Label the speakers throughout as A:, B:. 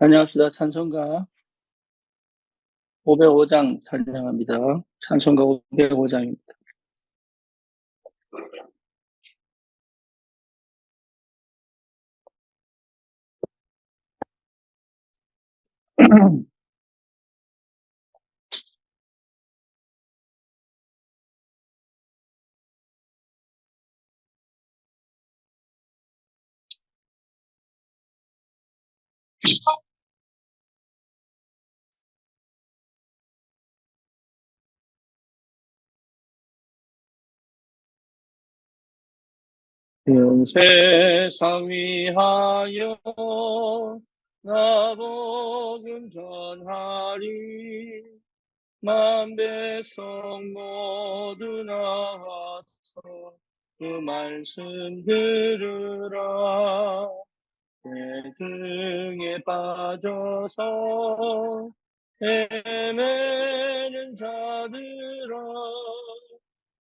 A: 안녕하십니까. 찬송가 505장 찬양합니다. 찬송가 505장입니다. 세상 위하여 나 복음 전하리. 만 백성 모두 나와서 그 말씀 들으라. 대중에 빠져서 헤매는 자들아,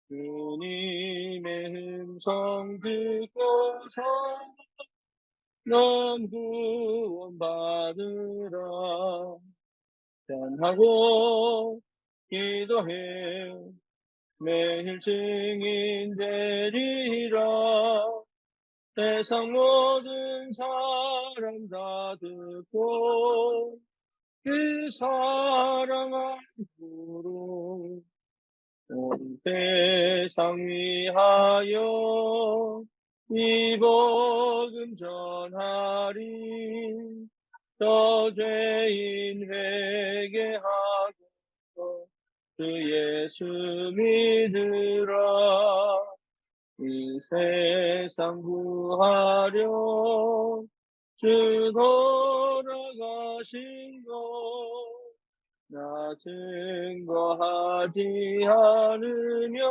A: 주님의 음성 듣고서 넌 구원 받으라. 전하고 기도해 매일 증인 되리라. 세상 모든 사람 다 듣고 그 사랑 안으로 온 세상 위하여 이 복음 전하리. 저 죄인 회개하고 그 예수 믿으라. 이 세상 구하려 주 돌아가신 것 나 증거하지 않으면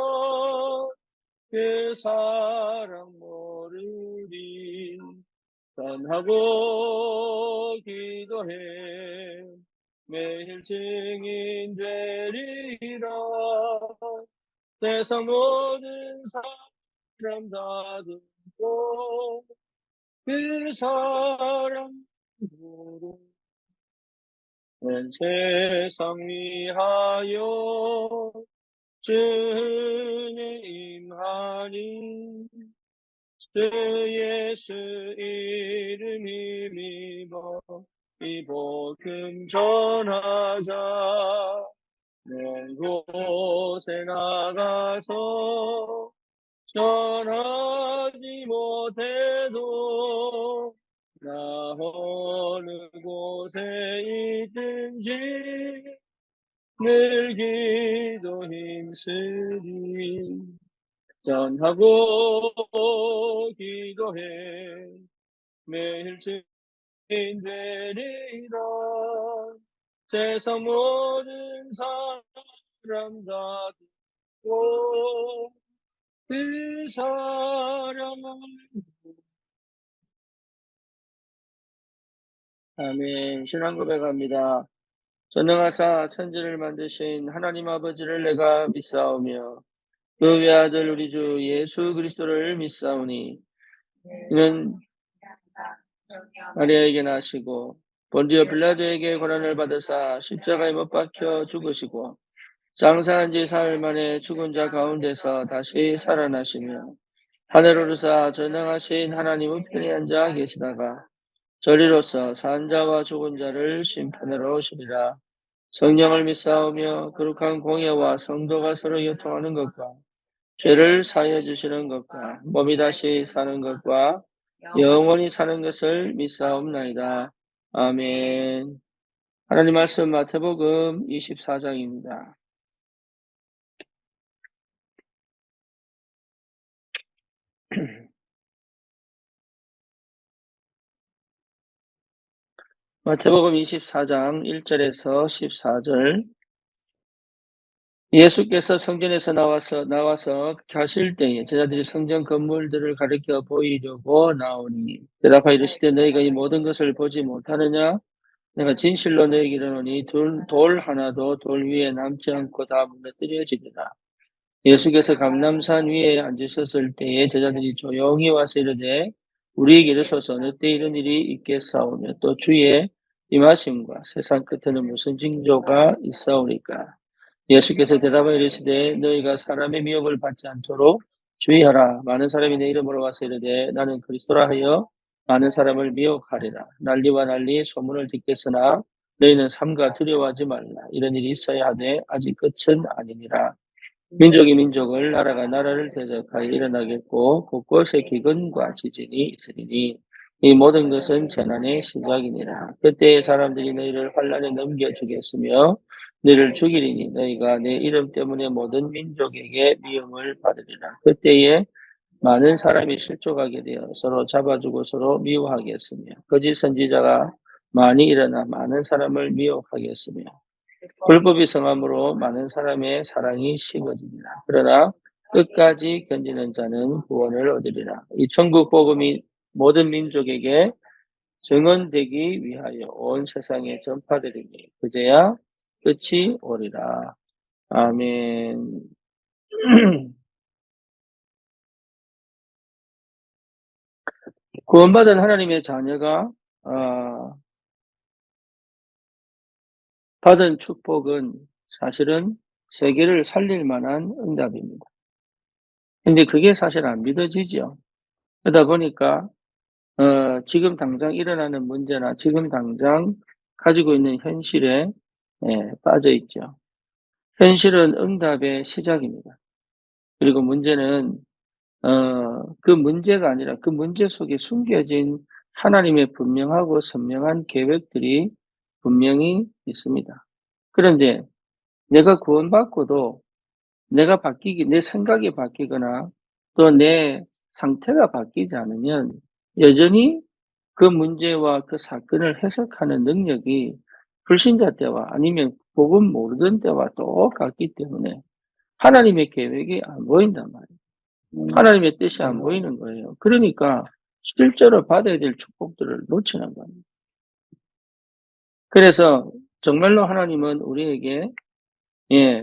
A: 그 사랑 모르리. 전하고 기도해 매일 증인 되리라. 세상 모든 사람 다 듣고 그 사랑 모르. 온 세상 위하여 주님 임하니. 주 예수 이름 힘입어 이 복음 전하자. 먼 곳에 나가서 전하지 못해도 나 어느 곳에 있든지 늘 기도 힘쓰리. 전하고 기도해 매일 증인 되리라. 세상 모든 사람 다 듣고 그 사랑을. 아멘. 신앙 고백합니다. 전능하사 천지를 만드신 하나님 아버지를 내가 믿사오며 그 외아들 우리 주 예수 그리스도를 믿사오니 이는 마리아에게 나시고 본디오 빌라도에게 고난을 받으사 십자가에 못 박혀 죽으시고 장사한 지 사흘 만에 죽은 자 가운데서 다시 살아나시며 하늘 오르사 전능하신 하나님 우편에 앉아 계시다가 저리로서 산 자와 죽은 자를 심판하러 오시리라. 성령을 믿사오며 거룩한 공예와 성도가 서로 교통하는 것과 죄를 사하여 주시는 것과 몸이 다시 사는 것과 영원히 사는 것을 믿사옵나이다. 아멘. 하나님 말씀 마태복음 24장입니다. 마태복음 24장 1절에서 14절. 예수께서 성전에서 나와서 가실 때에 제자들이 성전 건물들을 가리켜 보이려고 나오니 대답하여 이르시되 너희가 이 모든 것을 보지 못하느냐? 내가 진실로 너희에게 이르노니 돌 하나도 돌 위에 남지 않고 다 무너뜨려지리라. 예수께서 감람산 위에 앉으셨을 때에 제자들이 조용히 와서 이르되 우리에게 이르소서 어때 이런 일이 있겠사오며 또 주의 임하심과 세상 끝에는 무슨 징조가 있사오리까? 예수께서 대답하여 이르시되 너희가 사람의 미혹을 받지 않도록 주의하라. 많은 사람이 내 이름으로 와서 이르되 나는 그리스도라 하여 많은 사람을 미혹하리라. 난리와 난리 소문을 듣겠으나 너희는 삼가 두려워하지 말라. 이런 일이 있어야 하되 아직 끝은 아니니라. 민족이 민족을 나라가 나라를 대적하여 일어나겠고 곳곳에 기근과 지진이 있으리니 이 모든 것은 재난의 시작이니라. 그때에 사람들이 너희를 환난에 넘겨주겠으며 너희를 죽이리니 너희가 내 이름 때문에 모든 민족에게 미움을 받으리라. 그때에 많은 사람이 실족하게 되어 서로 잡아주고 서로 미워하겠으며 거짓 선지자가 많이 일어나 많은 사람을 미혹하겠으며 불법이 성함으로 많은 사람의 사랑이 식어지리라. 그러나 끝까지 견디는 자는 구원을 얻으리라. 이 천국 복음이 모든 민족에게 증언되기 위하여 온 세상에 전파되리니 그제야 끝이 오리라. 아멘. 구원받은 하나님의 자녀가 받은 축복은 사실은 세계를 살릴 만한 응답입니다. 근데 그게 사실 안 믿어지죠. 그러다 보니까 지금 당장 일어나는 문제나 지금 당장 가지고 있는 현실에 빠져 있죠. 현실은 응답의 시작입니다. 그리고 문제는 그 문제가 아니라 그 문제 속에 숨겨진 하나님의 분명하고 선명한 계획들이 분명히 있습니다. 그런데 내가 구원받고도 내가 내 생각이 바뀌거나 또 내 상태가 바뀌지 않으면 여전히 그 문제와 그 사건을 해석하는 능력이 불신자 때와 아니면 복음 모르던 때와 똑같기 때문에 하나님의 계획이 안 보인단 말이에요. 하나님의 뜻이 안 보이는 거예요. 그러니까 실제로 받아야 될 축복들을 놓치는 겁니다. 그래서 정말로 하나님은 우리에게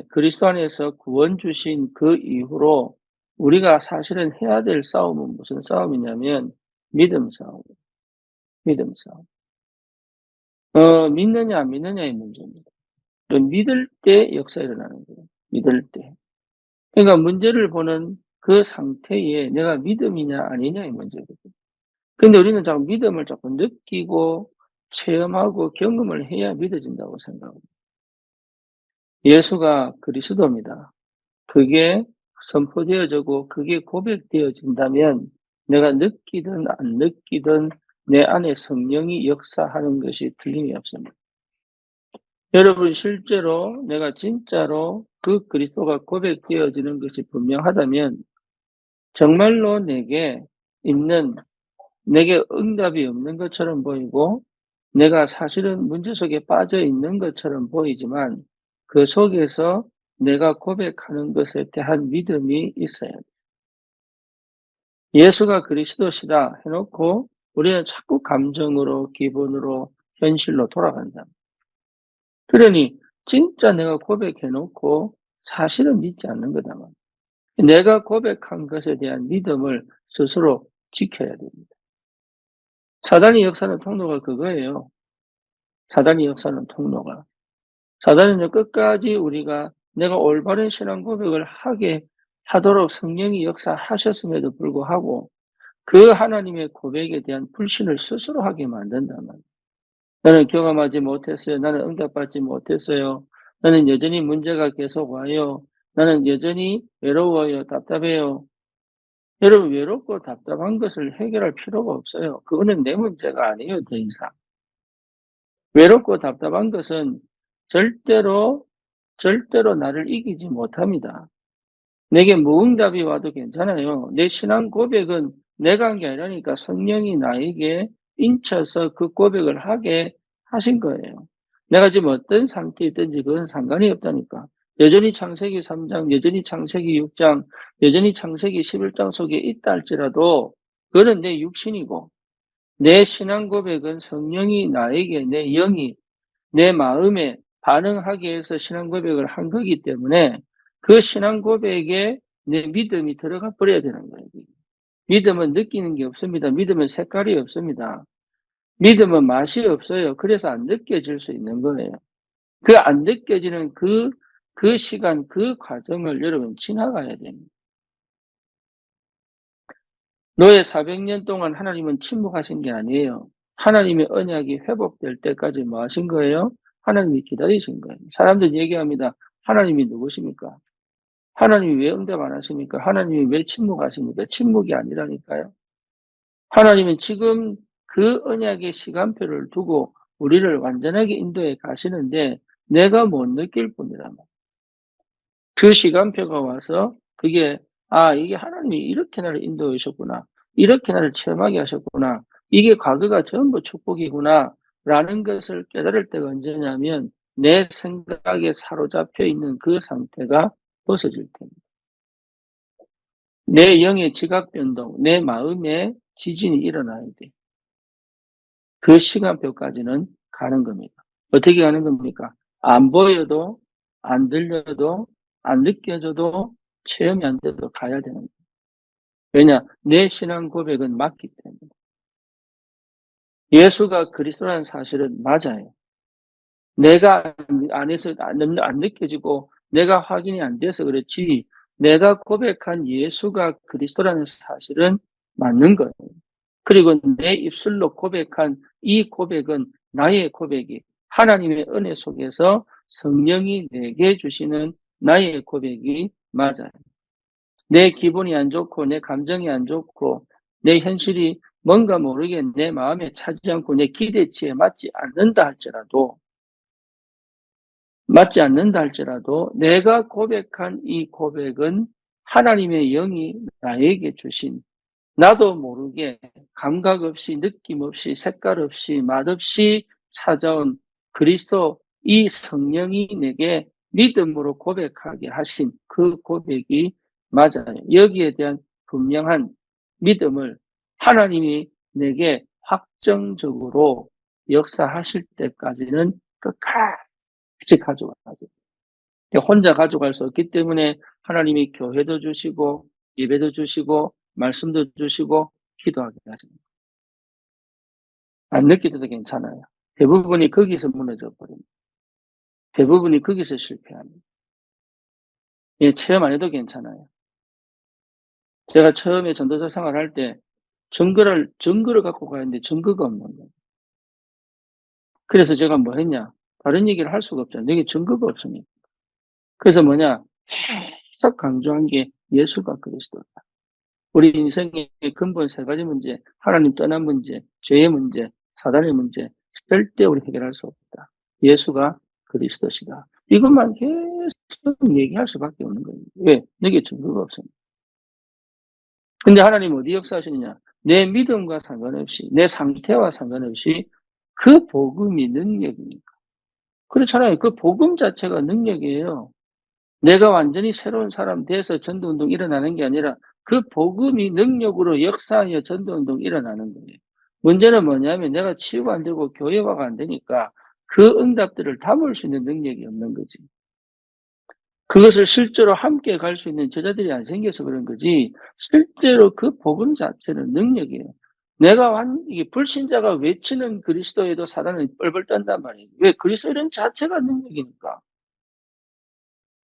A: 그리스도 안에서 구원 주신 그 이후로 우리가 사실은 해야 될 싸움은 무슨 싸움이냐면 믿음 싸움, 믿음 싸움. 믿느냐 안 믿느냐의 문제입니다. 믿을 때 역사 일어나는 거예요. 믿을 때. 그러니까 문제를 보는 그 상태에 내가 믿음이냐 아니냐의 문제거든요. 근데 우리는 자꾸 믿음을 자꾸 느끼고 체험하고 경험을 해야 믿어진다고 생각합니다. 예수가 그리스도입니다. 그게 선포되어지고 그게 고백되어진다면 내가 느끼든 안 느끼든 내 안에 성령이 역사하는 것이 틀림이 없습니다. 여러분 실제로 내가 진짜로 그 그리스도가 고백되어지는 것이 분명하다면 정말로 내게 응답이 없는 것처럼 보이고 내가 사실은 문제 속에 빠져 있는 것처럼 보이지만 그 속에서 내가 고백하는 것에 대한 믿음이 있어야 돼. 예수가 그리스도시다 해놓고 우리는 자꾸 감정으로 기분으로 현실로 돌아간다. 그러니 진짜 내가 고백해놓고 사실은 믿지 않는 거다. 내가 고백한 것에 대한 믿음을 스스로 지켜야 됩니다. 사단의 역사는 통로가 그거예요. 사단의 역사는 통로가. 사단은 끝까지 우리가 내가 올바른 신앙 고백을 하도록 성령이 역사하셨음에도 불구하고 그 하나님의 고백에 대한 불신을 스스로 하게 만든단 말이에요. 나는 경험하지 못했어요. 나는 응답받지 못했어요. 나는 여전히 문제가 계속 와요. 나는 여전히 외로워요. 답답해요. 여러분 외롭고 답답한 것을 해결할 필요가 없어요. 그거는 내 문제가 아니에요. 더 이상. 외롭고 답답한 것은 절대로 나를 이기지 못합니다. 내게 무응답이 와도 괜찮아요. 내 신앙 고백은 내가 한 게 아니라니까 성령이 나에게 인쳐서 그 고백을 하게 하신 거예요. 내가 지금 어떤 상태에 있든지 그건 상관이 없다니까. 여전히 창세기 3장, 여전히 창세기 6장, 여전히 창세기 11장 속에 있다 할지라도 그거는 내 육신이고 내 신앙 고백은 성령이 나에게 내 영이 내 마음에 반응하게 해서 신앙 고백을 한 거기 때문에 그 신앙 고백에 내 믿음이 들어가 버려야 되는 거예요. 믿음은 느끼는 게 없습니다. 믿음은 색깔이 없습니다. 믿음은 맛이 없어요. 그래서 안 느껴질 수 있는 거예요. 그 안 느껴지는 그 시간, 그 과정을 여러분 지나가야 됩니다. 노예 400년 동안 하나님은 침묵하신 게 아니에요. 하나님의 언약이 회복될 때까지 뭐 하신 거예요? 하나님이 기다리신 거예요. 사람들 얘기합니다. 하나님이 누구십니까? 하나님이 왜 응답 안 하십니까? 하나님이 왜 침묵하십니까? 침묵이 아니라니까요. 하나님은 지금 그 언약의 시간표를 두고 우리를 완전하게 인도해 가시는데 내가 못 느낄 뿐이란 말이에요. 그 시간표가 와서 그게 이게 하나님이 이렇게 나를 인도해 주셨구나. 이렇게 나를 체험하게 하셨구나. 이게 과거가 전부 축복이구나. 라는 것을 깨달을 때가 언제냐면 내 생각에 사로잡혀 있는 그 상태가 벗어질 때입니다. 내 영의 지각 변동, 내 마음의 지진이 일어나야 돼. 그 시간표까지는 가는 겁니다. 어떻게 가는 겁니까? 안 보여도, 안 들려도, 안 느껴져도, 체험이 안 돼도 가야 되는 거예요. 왜냐? 내 신앙 고백은 맞기 때문에. 예수가 그리스도라는 사실은 맞아요. 내가 안에서 안 느껴지고 내가 확인이 안 돼서 그렇지 내가 고백한 예수가 그리스도라는 사실은 맞는 거예요. 그리고 내 입술로 고백한 이 고백은 나의 고백이 하나님의 은혜 속에서 성령이 내게 주시는 나의 고백이 맞아요. 내 기분이 안 좋고 내 감정이 안 좋고 내 현실이 뭔가 모르게 내 마음에 차지 않고 내 기대치에 맞지 않는다 할지라도 내가 고백한 이 고백은 하나님의 영이 나에게 주신 나도 모르게 감각 없이 느낌 없이 색깔 없이 맛 없이 찾아온 그리스도 이 성령이 내게 믿음으로 고백하게 하신 그 고백이 맞아요. 여기에 대한 분명한 믿음을 하나님이 내게 확정적으로 역사하실 때까지는 끝까지 가져가야 돼요. 혼자 가져갈 수 없기 때문에 하나님이 교회도 주시고 예배도 주시고 말씀도 주시고 기도하게 하십니다. 안 느끼셔도 괜찮아요. 대부분이 거기서 무너져 버립니다. 대부분이 거기서 실패합니다. 예, 체험 안 해도 괜찮아요. 제가 처음에 전도사 생활할 때 증거를 갖고 가는데 증거가 없는 거예요. 그래서 제가 뭐 했냐? 다른 얘기를 할 수가 없잖아요. 여기 증거가 없으니까. 그래서 계속 강조한 게 예수가 그리스도다. 우리 인생의 근본 세 가지 문제, 하나님 떠난 문제, 죄의 문제, 사단의 문제, 절대 우리 해결할 수 없다. 예수가 그리스도시다. 이것만 계속 얘기할 수밖에 없는 거예요. 왜? 내게 증거가 없습니다. 근데 하나님 어디 역사하시느냐? 내 믿음과 상관없이, 내 상태와 상관없이 그 복음이 능력이니까. 그렇잖아요. 그 복음 자체가 능력이에요. 내가 완전히 새로운 사람 돼서 전도운동 일어나는 게 아니라 그 복음이 능력으로 역사하여 전도운동 일어나는 거예요. 문제는 뭐냐면 내가 치유가 안 되고 교회화가 안 되니까 그 응답들을 담을 수 있는 능력이 없는 거지. 그것을 실제로 함께 갈 수 있는 제자들이 안 생겨서 그런 거지 실제로 그 복음 자체는 능력이에요. 이게 불신자가 외치는 그리스도에도 사단은 뻘뻘 떤단 말이에요. 왜? 그리스도 이름 자체가 능력이니까.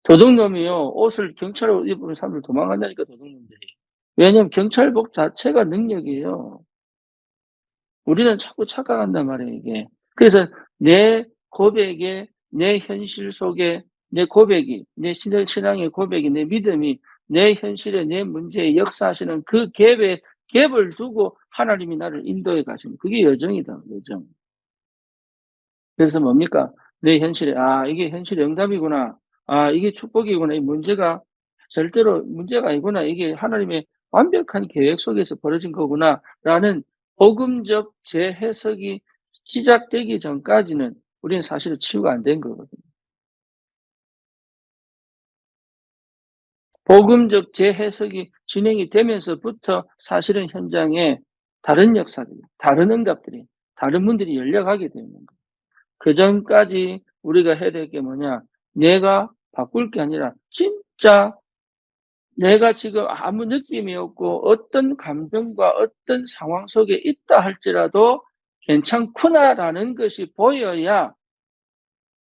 A: 도둑놈이요, 옷을 경찰옷 입은 사람들 도망간다니까, 도둑놈들이. 왜냐면 경찰복 자체가 능력이에요. 우리는 자꾸 착각한단 말이에요, 이게. 그래서 내 고백에, 내 현실 속에, 내 고백이, 내 신앙의 고백이, 내 믿음이, 내 현실에, 내 문제에 역사하시는 그 갭을 두고 하나님이 나를 인도해 가시는, 그게 여정이다, 여정. 그래서 뭡니까? 내 현실에, 이게 현실의 응답이구나. 이게 축복이구나. 이 문제가 절대로 문제가 아니구나. 이게 하나님의 완벽한 계획 속에서 벌어진 거구나. 라는 복음적 재해석이 시작되기 전까지는 우리는 사실은 치유가 안 된 거거든요. 복음적 재해석이 진행이 되면서부터 사실은 현장에 다른 역사들이, 다른 응답들이, 다른 문들이 열려가게 되는 거예요. 그 전까지 우리가 해야 될 게 뭐냐? 내가 바꿀 게 아니라 진짜 내가 지금 아무 느낌이 없고 어떤 감정과 어떤 상황 속에 있다 할지라도 괜찮구나라는 것이 보여야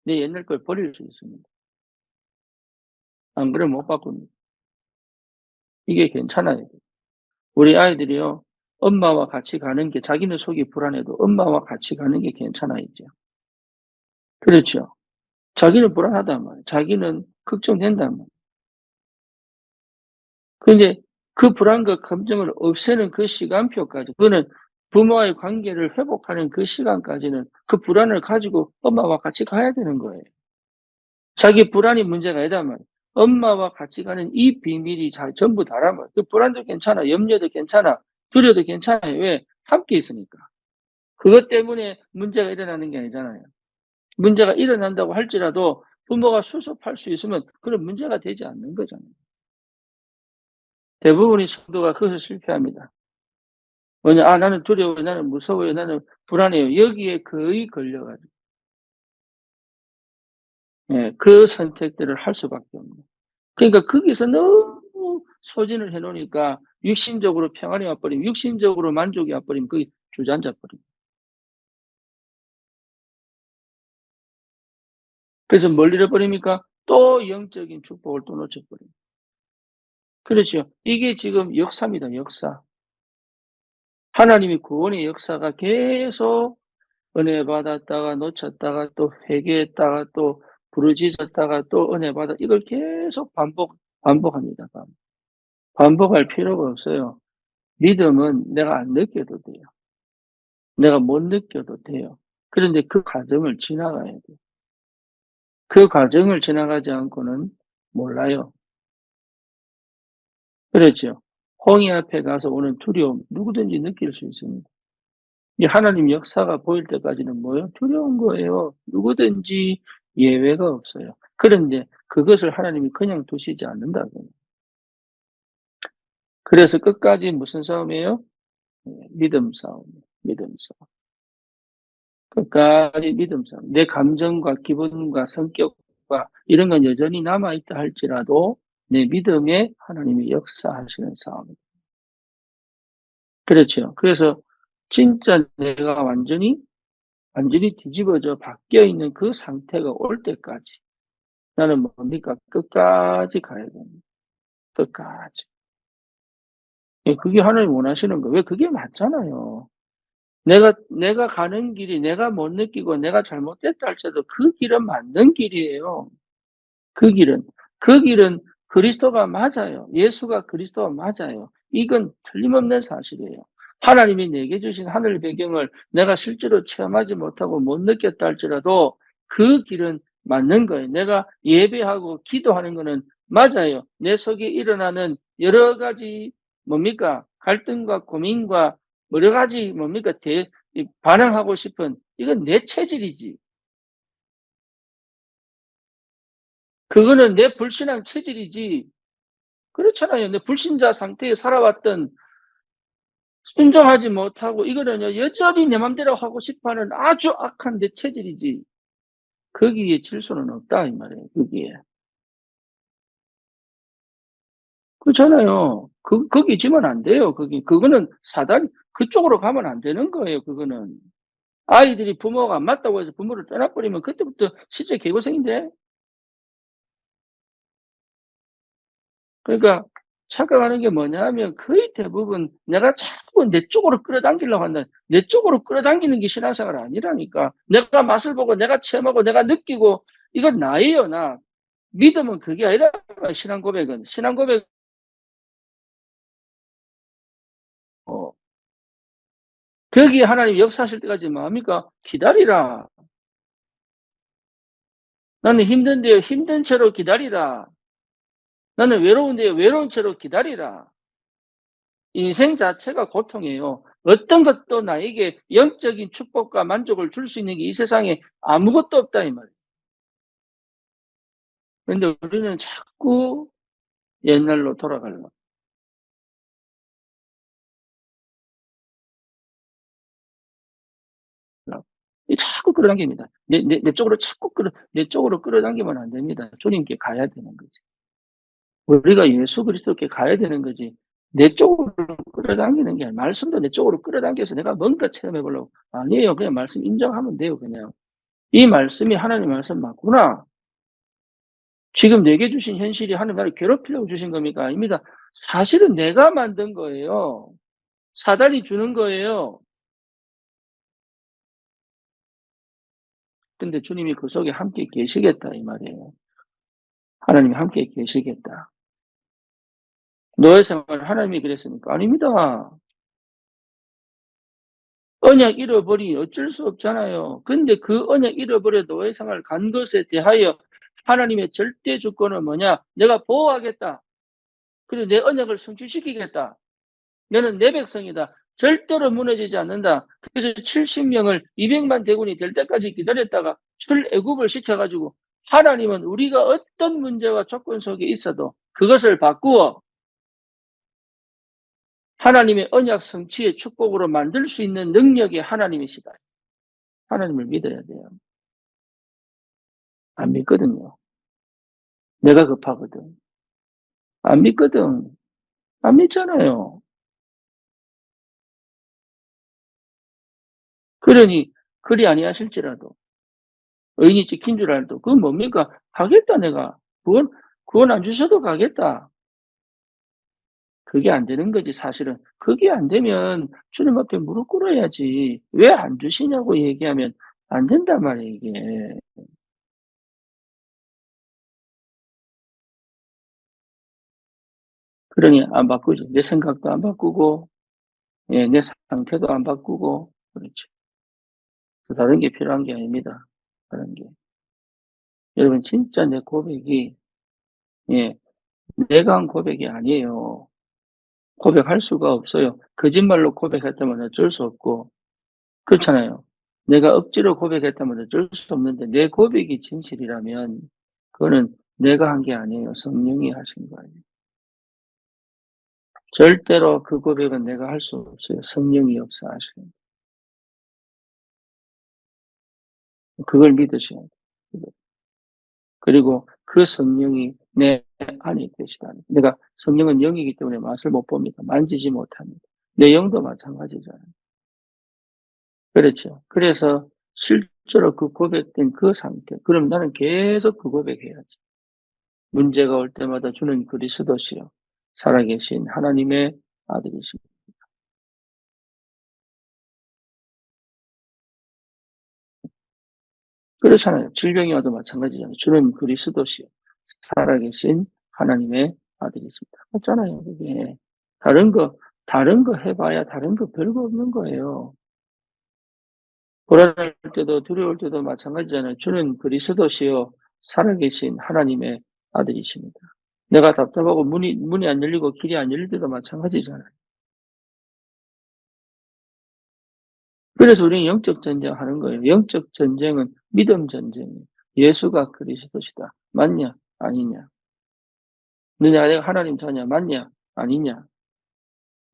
A: 내 옛날 걸 버릴 수 있습니다. 안 그러면 못 바꿉니다. 이게 괜찮아야 돼요. 우리 아이들이요, 엄마와 같이 가는 게 자기는 속이 불안해도 엄마와 같이 가는 게 괜찮아야죠. 그렇죠. 자기는 불안하단 말이에요. 자기는 걱정된단 말이에요. 근데 그 불안과 감정을 없애는 그 시간표까지, 그거는 부모와의 관계를 회복하는 그 시간까지는 그 불안을 가지고 엄마와 같이 가야 되는 거예요. 자기 불안이 문제가 아니단 말이에요. 엄마와 같이 가는 이 비밀이 전부 다란 말이에요. 그 불안도 괜찮아, 염려도 괜찮아, 두려워도 괜찮아요. 왜? 함께 있으니까. 그것 때문에 문제가 일어나는 게 아니잖아요. 문제가 일어난다고 할지라도 부모가 수습할 수 있으면 그런 문제가 되지 않는 거잖아요. 대부분의 성도가 그것을 실패합니다. 뭐냐, 나는 두려워요, 나는 무서워요, 나는 불안해요. 여기에 거의 걸려가지고, 예, 그 선택들을 할 수밖에 없는. 그러니까 거기서 너무 소진을 해 놓으니까 육신적으로 평안이 와버리면, 육신적으로 만족이 와버리면 거기 주저앉아 버립니다. 그래서 뭘 잃어버립니까? 또 영적인 축복을 또 놓쳐버립니다. 그렇죠. 이게 지금 역사입니다, 역사. 하나님이 구원의 역사가 계속 은혜 받았다가 놓쳤다가 또 회개했다가 또 부르짖었다가 또 은혜 받아, 이걸 계속 반복합니다. 반복할 필요가 없어요. 믿음은 내가 안 느껴도 돼요. 내가 못 느껴도 돼요. 그런데 그 과정을 지나가야 돼요. 그 과정을 지나가지 않고는 몰라요. 그렇죠. 홍해 앞에 가서 오는 두려움 누구든지 느낄 수 있습니다. 이 하나님 역사가 보일 때까지는 뭐예요? 두려운 거예요. 누구든지 예외가 없어요. 그런데 그것을 하나님이 그냥 두시지 않는다고요. 그래서 끝까지 무슨 싸움이에요? 믿음 싸움이에요. 믿음 싸움. 끝까지 믿음 싸움. 내 감정과 기분과 성격과 이런 건 여전히 남아있다 할지라도 내 믿음에 하나님이 역사하시는 싸움입니다. 그렇죠. 그래서 진짜 내가 완전히 뒤집어져 바뀌어 있는 그 상태가 올 때까지 나는 뭡니까? 끝까지 가야 됩니다. 끝까지. 예, 그게 하나님 원하시는 거예요. 왜? 그게 맞잖아요. 내가 가는 길이 내가 못 느끼고 내가 잘못됐다 할지라도 그 길은 맞는 길이에요. 그 길은. 그 길은 그리스도가 맞아요. 예수가 그리스도가 맞아요. 이건 틀림없는 사실이에요. 하나님이 내게 주신 하늘 배경을 내가 실제로 체험하지 못하고 못 느꼈다 할지라도 그 길은 맞는 거예요. 내가 예배하고 기도하는 거는 맞아요. 내 속에 일어나는 여러 가지 뭡니까? 갈등과 고민과 여러 가지 뭡니까? 반항하고 싶은, 이건 내 체질이지. 그거는 내 불신앙 체질이지. 그렇잖아요. 내 불신자 상태에 살아왔던, 순종하지 못하고 이거는요, 여전히 내 맘대로 하고 싶어하는 아주 악한 내 체질이지. 거기에 질서는 없다 이 말이에요. 거기에. 그렇잖아요. 거기 지면 안 돼요. 그거는 사단, 그쪽으로 가면 안 되는 거예요. 그거는. 아이들이 부모가 안 맞다고 해서 부모를 떠나버리면 그때부터 실제 개고생인데. 그러니까 착각하는 게 뭐냐 하면 거의 대부분 내가 자꾸 내 쪽으로 끌어당기려고 한다. 내 쪽으로 끌어당기는 게 신앙생활 아니라니까. 내가 맛을 보고 내가 체험하고 내가 느끼고, 이건 나예요, 나. 믿음은 그게 아니라, 신앙 고백은. 신앙 고백, 어, 거기에 하나님 역사하실 때까지 뭐합니까? 기다리라. 나는 힘든데요, 힘든 채로 기다리라. 나는 외로운데요, 외로운 채로 기다리라. 인생 자체가 고통이에요. 어떤 것도 나에게 영적인 축복과 만족을 줄 수 있는 게 이 세상에 아무것도 없다 이 말이에요. 그런데 우리는 자꾸 옛날로 돌아가려고. 자꾸 끌어당깁니다. 내 쪽으로 자꾸 내 쪽으로 끌어당기면 안 됩니다. 주님께 가야 되는 거지. 우리가 예수 그리스도께 가야 되는 거지. 내 쪽으로 끌어당기는 게 아니라 말씀도 내 쪽으로 끌어당겨서 내가 뭔가 체험해 보려고. 아니에요. 그냥 말씀 인정하면 돼요, 그냥. 이 말씀이 하나님 말씀 맞구나. 지금 내게 주신 현실이 하나님 나를 괴롭히려고 주신 겁니까? 아닙니다. 사실은 내가 만든 거예요. 사단이 주는 거예요. 근데 주님이 그 속에 함께 계시겠다 이 말이에요. 하나님이 함께 계시겠다. 노예 생활 하나님이 그랬습니까? 아닙니다. 언약 잃어버리니 어쩔 수 없잖아요. 근데 그 언약 잃어버려 노예 생활 간 것에 대하여 하나님의 절대 주권은 뭐냐? 내가 보호하겠다. 그리고 내 언약을 성취시키겠다. 너는 내 백성이다. 절대로 무너지지 않는다. 그래서 70명을 200만 대군이 될 때까지 기다렸다가 출애굽을 시켜가지고 하나님은 우리가 어떤 문제와 조건 속에 있어도 그것을 바꾸어 하나님의 언약 성취의 축복으로 만들 수 있는 능력이 하나님이시다. 하나님을 믿어야 돼요. 안 믿거든요. 내가 급하거든. 안 믿거든. 안 믿잖아요. 그러니 그리 아니하실지라도 의인이 찍힌 줄 알도 그건 뭡니까? 가겠다 내가. 구원 안 주셔도 가겠다. 그게 안 되는 거지 사실은. 그게 안 되면 주님 앞에 무릎 꿇어야지. 왜 안 주시냐고 얘기하면 안 된단 말이에요 이게. 그러니 안 바꾸지. 내 생각도 안 바꾸고 예, 내 상태도 안 바꾸고 그렇죠. 다른 게 필요한 게 아닙니다. 다른 게. 여러분 진짜 내 고백이 예, 내가 한 고백이 아니에요. 고백할 수가 없어요. 거짓말로 고백했다면 어쩔 수 없고 그렇잖아요. 내가 억지로 고백했다면 어쩔 수 없는데 내 고백이 진실이라면 그거는 내가 한 게 아니에요. 성령이 하신 거예요. 절대로 그 고백은 내가 할 수 없어요. 성령이 역사하시는. 그걸 믿으셔야 돼요. 그리고 그 성령이 내 안에 계시다는. 내가 성령은 영이기 때문에 맛을 못 봅니다. 만지지 못합니다. 내 영도 마찬가지잖아요. 그렇죠. 그래서 실제로 그 고백된 그 상태. 그럼 나는 계속 그 고백해야지. 문제가 올 때마다 주는 그리스도시요 살아계신 하나님의 아들이십니다. 그렇잖아요. 질병이 와도 마찬가지잖아요. 주는 그리스도시요 살아계신 하나님의 아들이십니다. 맞잖아요. 그게 다른 거 다른 거 해봐야 다른 거 별거 없는 거예요. 불안할 때도 두려울 때도 마찬가지잖아요. 주는 그리스도시요 살아계신 하나님의 아들이십니다. 내가 답답하고 문이 안 열리고 길이 안 열릴 때도 마찬가지잖아요. 그래서 우리는 영적 전쟁하는 거예요. 영적 전쟁은 믿음 전쟁이에요. 예수가 그리스도시다. 맞냐? 아니냐? 너냐 내가 하나님 자녀 맞냐? 아니냐?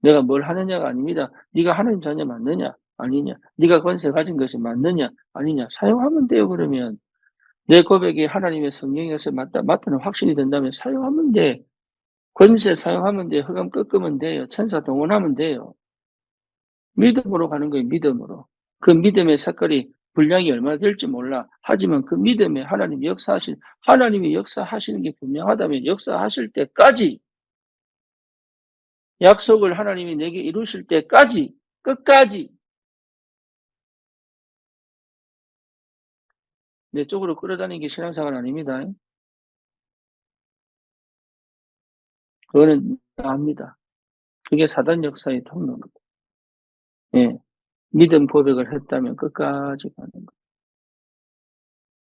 A: 내가 뭘 하느냐가 아닙니다. 네가 하나님 자녀 맞느냐? 아니냐? 네가 권세 가진 것이 맞느냐? 아니냐? 사용하면 돼요. 그러면 내 고백이 하나님의 성령에서 맞다는 확신이 된다면 사용하면 돼. 권세 사용하면 돼. 흑암 꺾으면 돼요. 천사 동원하면 돼요. 믿음으로 가는 거예요. 믿음으로. 그 믿음의 색깔이 분량이 얼마나 될지 몰라. 하지만 그 믿음에 하나님이 역사하시는 게 분명하다면 역사하실 때까지 약속을 하나님이 내게 이루실 때까지 끝까지 내 쪽으로 끌어다니는 게 신앙생활 아닙니다. 그거는 압니다. 그게 사단 역사의 통로입니다. 예. 믿음 고백을 했다면 끝까지 가는 거.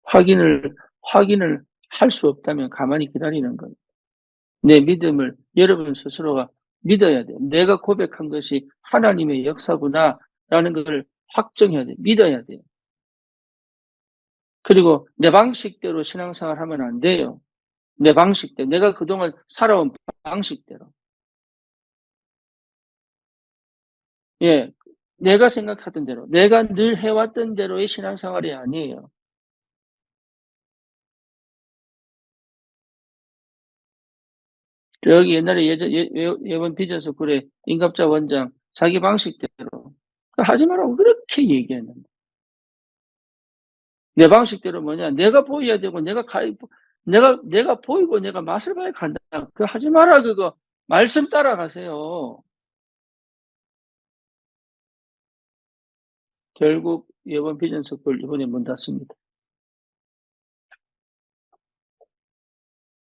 A: 확인을 할 수 없다면 가만히 기다리는 거예요. 내 믿음을 여러분 스스로가 믿어야 돼요. 내가 고백한 것이 하나님의 역사구나라는 것을 확정해야 돼요. 믿어야 돼요. 그리고 내 방식대로 신앙생활 하면 안 돼요. 내 방식대로. 내가 그동안 살아온 방식대로. 예. 내가 생각하던 대로, 내가 늘 해왔던 대로의 신앙생활이 아니에요. 저기 옛날에 예원 비전서 굴에 임갑자 원장 자기 방식대로 하지 말라고 그렇게 얘기했는데 내 방식대로 뭐냐 내가 보여야 되고 내가 보이고 내가 맛을 봐야 간다. 그거 하지 마라 그거. 말씀 따라가세요. 결국 예원 비전서 굴 이번에 문 닫습니다.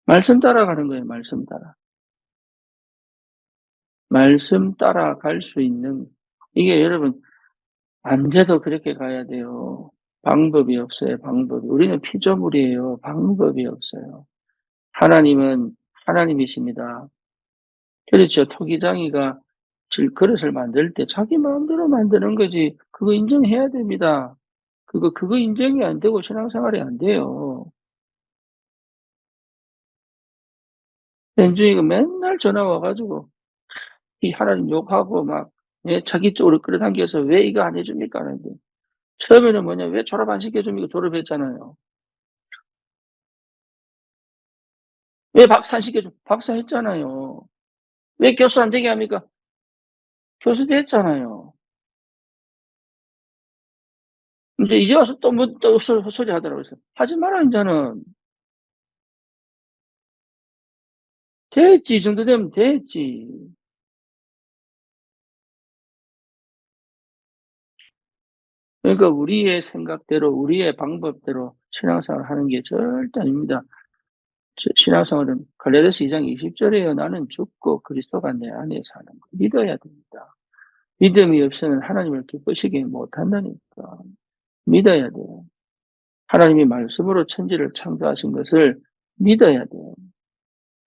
A: 말씀 따라가는 거예요. 말씀 따라. 말씀 따라갈 수 있는 이게 여러분 안 돼도 그렇게 가야 돼요. 방법이 없어요. 방법이. 우리는 피조물이에요. 방법이 없어요. 하나님은 하나님이십니다. 그렇죠. 토기장이가 그릇을 만들 때 자기 마음대로 만드는 거지. 그거 인정해야 됩니다. 그거 인정이 안 되고 신앙생활이 안 돼요. 현주이가 맨날 전화 와가지고 이 하나님 욕하고 막 예, 자기 쪽으로 끌어당겨서 왜 이거 안 해줍니까 하는데 처음에는 뭐냐 왜 졸업 안 시켜줍니까 졸업했잖아요. 왜 박사 안 시켜줘 박사했잖아요. 왜 교수 안 되게 합니까 교수 됐잖아요. 근데 이제 와서 또 뭐 또 헛소리 하더라고요. 그래서 하지 마라 이제는. 됐지 이 정도 되면 됐지. 그러니까 우리의 생각대로 우리의 방법대로 신앙생활을 하는 게 절대 아닙니다. 신앙생활은 갈라디아서 2장 20절에요. 나는 죽고 그리스도가 내 안에 사는 거 믿어야 됩니다. 믿음이 없으면 하나님을 기쁘시게 못한다니까. 믿어야 돼요. 하나님이 말씀으로 천지를 창조하신 것을 믿어야 돼요.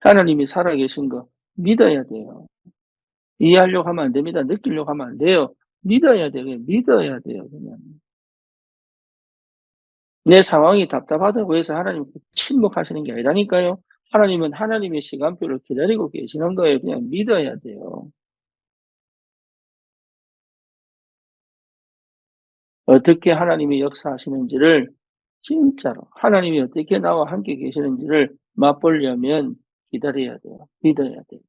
A: 하나님이 살아계신 거 믿어야 돼요. 이해하려고 하면 안 됩니다. 느끼려고 하면 안 돼요. 믿어야 돼요. 그냥 믿어야 돼요. 그냥. 내 상황이 답답하다고 해서 하나님 침묵하시는 게 아니라니까요. 하나님은 하나님의 시간표를 기다리고 계시는 거예요. 그냥 믿어야 돼요. 어떻게 하나님이 역사하시는지를 진짜로 하나님이 어떻게 나와 함께 계시는지를 맛보려면 기다려야 돼요. 믿어야 돼요.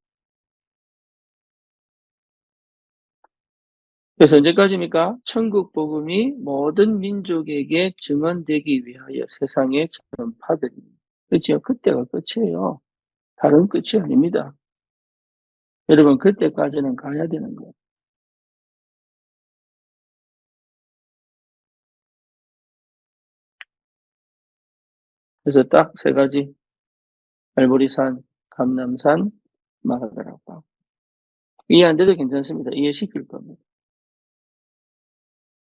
A: 그래서 언제까지입니까? 천국 복음이 모든 민족에게 증언되기 위하여 세상에 전파됩니다. 그렇죠? 그때가 끝이에요. 다른 끝이 아닙니다. 여러분 그때까지는 가야 되는 거예요. 그래서 딱 세 가지 알보리산, 감람산, 마가다락방. 이해 안 돼도 괜찮습니다. 이해시킬 겁니다.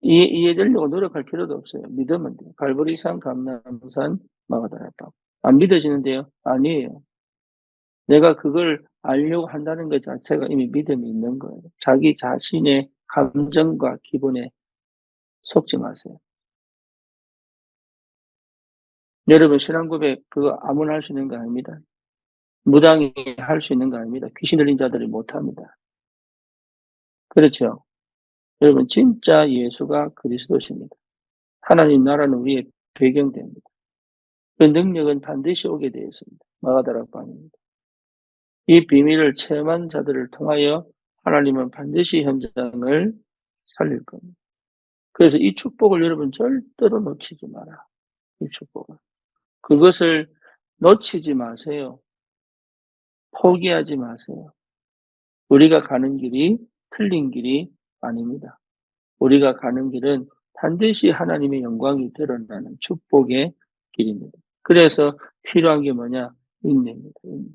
A: 이해되려고 노력할 필요도 없어요. 믿으면 돼요. 갈보리산, 감람산, 마가다락방. 안 믿어지는데요? 아니에요. 내가 그걸 알려고 한다는 것 자체가 이미 믿음이 있는 거예요. 자기 자신의 감정과 기분에 속지 마세요. 여러분 신앙 고백 그거 아무나 할 수 있는 거 아닙니다. 무당이 할 수 있는 거 아닙니다. 귀신 들린 자들이 못합니다. 그렇죠? 여러분 진짜 예수가 그리스도십니다. 하나님 나라는 우리의 배경됩니다. 그 능력은 반드시 오게 되어 있습니다. 마가다락방입니다. 이 비밀을 체험한 자들을 통하여 하나님은 반드시 현장을 살릴 겁니다. 그래서 이 축복을 여러분 절대로 놓치지 마라. 이 축복을. 그것을 놓치지 마세요. 포기하지 마세요. 우리가 가는 길이 틀린 길이 아닙니다. 우리가 가는 길은 반드시 하나님의 영광이 드러나는 축복의 길입니다. 그래서 필요한 게 뭐냐? 인내입니다. 인내.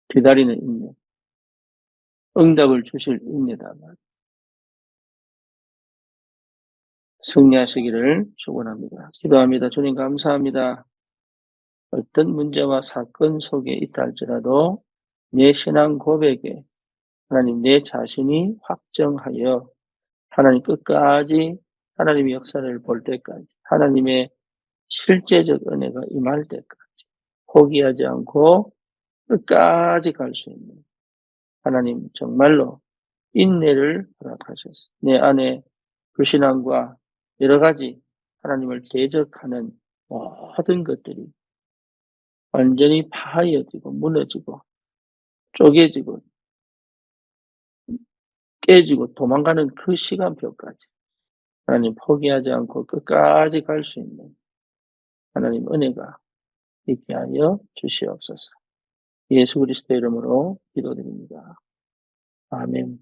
A: 기다리는 인내. 응답을 주실 인내다. 승리하시기를 축원합니다. 기도합니다. 주님 감사합니다. 어떤 문제와 사건 속에 있다 할지라도 내 신앙 고백에 하나님 내 자신이 확정하여 하나님 끝까지 하나님의 역사를 볼 때까지 하나님의 실제적 은혜가 임할 때까지 포기하지 않고 끝까지 갈 수 있는 하나님 정말로 인내를 허락하셔서 내 안에 불신앙과 여러 가지 하나님을 대적하는 모든 것들이 완전히 파하여지고 무너지고 쪼개지고 깨지고 도망가는 그 시간표까지 하나님 포기하지 않고 끝까지 갈 수 있는 하나님 은혜가 있게 하여 주시옵소서. 예수 그리스도 이름으로 기도드립니다. 아멘.